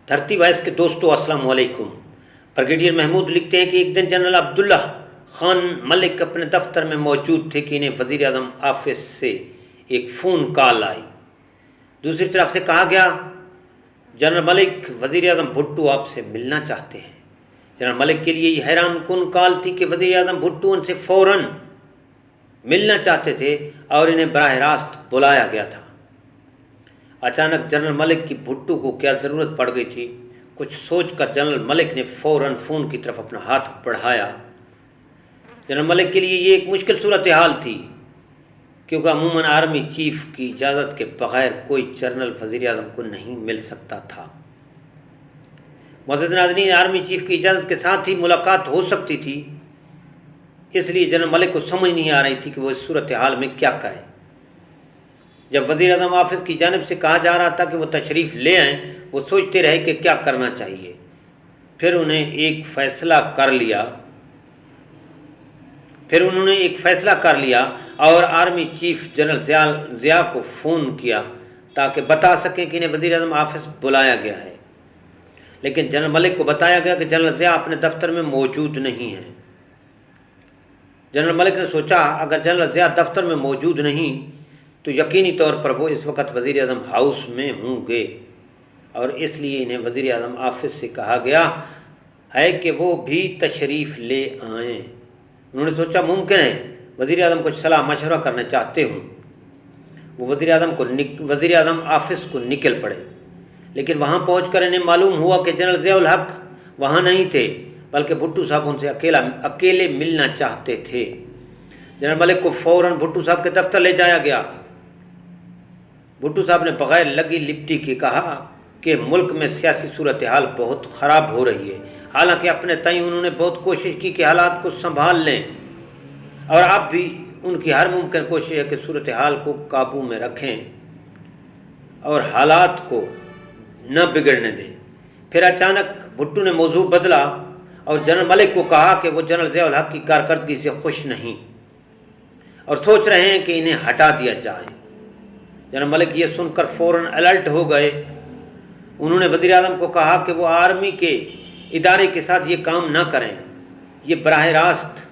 धरती वॉइस के दोस्तों अस्सलाम वालेकुम। ब्रिगेडियर महमूद लिखते हैं कि एक दिन जनरल अब्दुल्ला खान मलिक अपने दफ्तर में मौजूद थे कि इन्हें वज़ीर आज़म ऑफिस से एक फ़ोन कॉल आई। दूसरी तरफ से कहा गया, जनरल मलिक, वज़ीर आज़म भुट्टो आपसे मिलना चाहते हैं। जनरल मलिक के लिए ये हैरान कुन कॉल थी कि वज़ीर आज़म भुट्टो उनसे फ़ौरन मिलना चाहते थे और इन्हें बराह रास्त बुलाया गया था। अचानक जनरल मलिक की भुट्टो को क्या ज़रूरत पड़ गई थी, कुछ सोचकर जनरल मलिक ने फ़ौरन फ़ोन की तरफ अपना हाथ बढ़ाया। जनरल मलिक के लिए ये एक मुश्किल सूरत हाल थी, क्योंकि अमूमन आर्मी चीफ़ की इजाज़त के बग़ैर कोई जनरल वज़ीर आज़म को नहीं मिल सकता था। मुअज़्ज़िज़ नाज़रीन, आर्मी चीफ़ की इजाज़त के साथ ही मुलाकात हो सकती थी, इसलिए जनरल मलिक को समझ नहीं आ रही थी कि वो इस सूरत हाल में क्या करें। जब वज़ीर आज़म ऑफिस की जानिब से कहा जा रहा था कि वो तशरीफ़ ले आएँ, वो सोचते रहे कि क्या करना चाहिए। फिर उन्होंने एक फ़ैसला कर लिया और आर्मी चीफ़ जनरल ज़िया को फ़ोन किया ताकि बता सकें कि इन्हें वज़ीर आज़म ऑफिस बुलाया गया है। लेकिन जनरल मलिक को बताया गया कि जनरल ज़िया अपने दफ्तर में मौजूद नहीं हैं। जनरल मलिक ने सोचा, अगर जनरल ज़िया दफ्तर में मौजूद नहीं तो यकीनी तौर पर वो इस वक्त वज़ीर आज़म हाउस में होंगे और इसलिए इन्हें वज़ीर आज़म ऑफिस से कहा गया है कि वो भी तशरीफ़ ले आएँ। उन्होंने सोचा, मुमकिन है वज़ीर आज़म कुछ सलाह मशवरा करना चाहते हों। वो वज़ीर आज़म ऑफिस को निकल पड़े, लेकिन वहाँ पहुँचकर इन्हें मालूम हुआ कि जनरल ज़ियाउल हक़ वहाँ नहीं थे, बल्कि भुट्टो साहब उनसे अकेले मिलना चाहते थे। जनरल मलिक को फ़ौरन भुट्टो साहब के दफ्तर ले जाया गया। भुट्टो साहब ने बग़ैर लगी लिपटी के कहा कि मुल्क में सियासी सूरत हाल बहुत ख़राब हो रही है। हालांकि अपने तय उन्होंने बहुत कोशिश की कि हालात को संभाल लें और आप भी उनकी हर मुमकिन कोशिश है कि सूरत हाल को काबू में रखें और हालात को न बिगड़ने दें। फिर अचानक भुट्टो ने मौजू बदला और जनरल मलिक को कहा कि वो जनरल ज़ियाउल हक़ की कारकर्दगी से खुश नहीं और सोच रहे हैं कि इन्हें हटा दिया जाए। जनरल मलिक ये सुनकर फ़ौरन अलर्ट हो गए। उन्होंने वज़ीर आज़म को कहा कि वो आर्मी के इदारे के साथ ये काम ना करें। ये बराह रास्त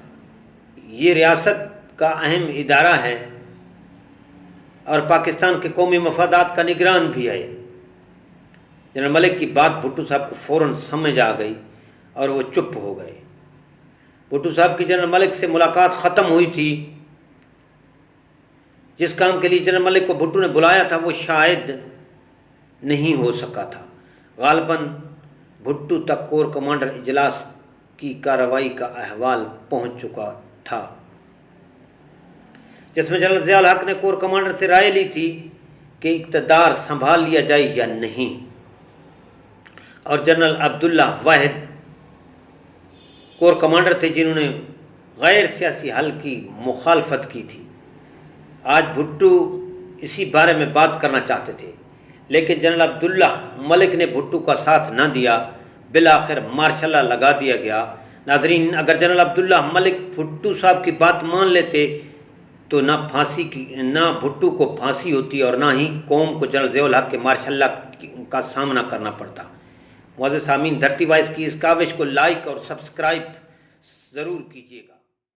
ये रियासत का अहम इदारा है और पाकिस्तान के कौमी मफादात का निगरान भी है। जनरल मलिक की बात भुट्टो साहब को फ़ौरन समझ आ गई और वो चुप हो गए। भुट्टो साहब की जनरल मलिक से मुलाकात ख़त्म हुई थी। जिस काम के लिए जनरल मलिक को भुट्टो ने बुलाया था वो शायद नहीं हो सका था। गालिबन भुट्टो तक कोर कमांडर इजलास की कार्रवाई का अहवाल पहुंच चुका था, जिसमें जनरल ज़ियाउल हक़ ने कोर कमांडर से राय ली थी कि इक़्तिदार संभाल लिया जाए या नहीं। और जनरल अब्दुल्ला वाहिद कोर कमांडर थे जिन्होंने गैर सियासी हल की मुखालफत की थी। आज भुट्टो इसी बारे में बात करना चाहते थे, लेकिन जनरल अब्दुल्ला मलिक ने भुट्टो का साथ न दिया। बिलाखिर मार्शल लगा दिया गया। नाज़रीन, अगर जनरल अब्दुल्ला मलिक भुट्टो साहब की बात मान लेते तो ना भुट्टो को फांसी होती और ना ही कौम को जनरल ज़ियाउल हक़ के मार्शल का सामना करना पड़ता। मुअज़्ज़िज़ सामीन, धरती वॉइस की इस काविश को लाइक और सब्सक्राइब ज़रूर कीजिएगा।